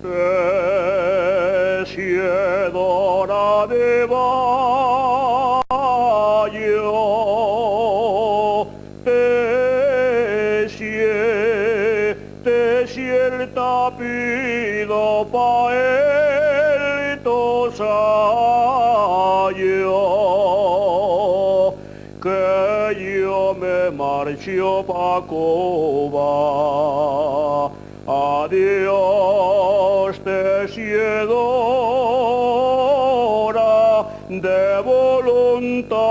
Tessiedora de Bayo, Tessie el tapido pa' el tosayo, que yo me marcho pa' Cuba. Adiós, Tessiedora de voluntarios.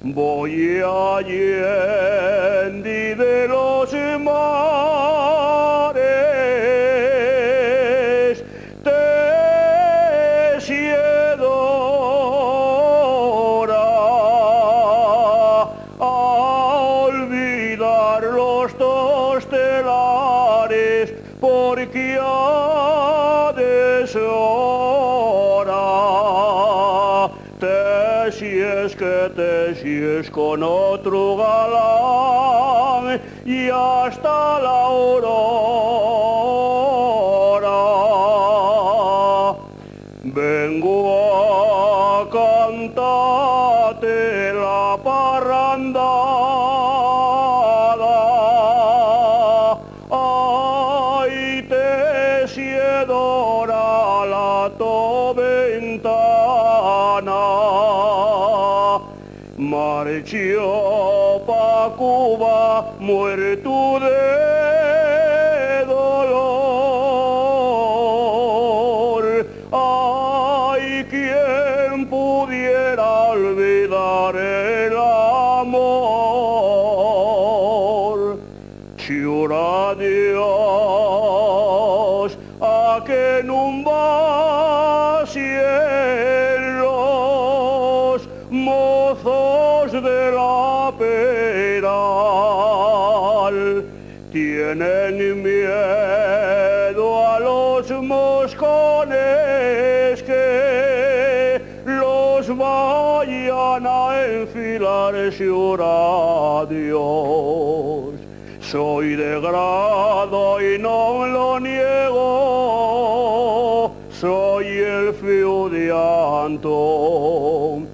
Voy allende de los mares, Tessiedora, a olvidar los dos telares, porque ha deshora. Tessies con otro galán y hasta la aurora. Vengo a cantarte la parrandada. Ay, Tessiedora, la toventana. Marchó pa' Cuba muerto de dolor. Ay, quien pudiera olvidar el amor. Jura Dios a que non va los mozos de la Peral tienen miedo a los moscones que los vayan a enfilar. Jura Dios, soy de grado y no lo niego, soy el fiu de Antón.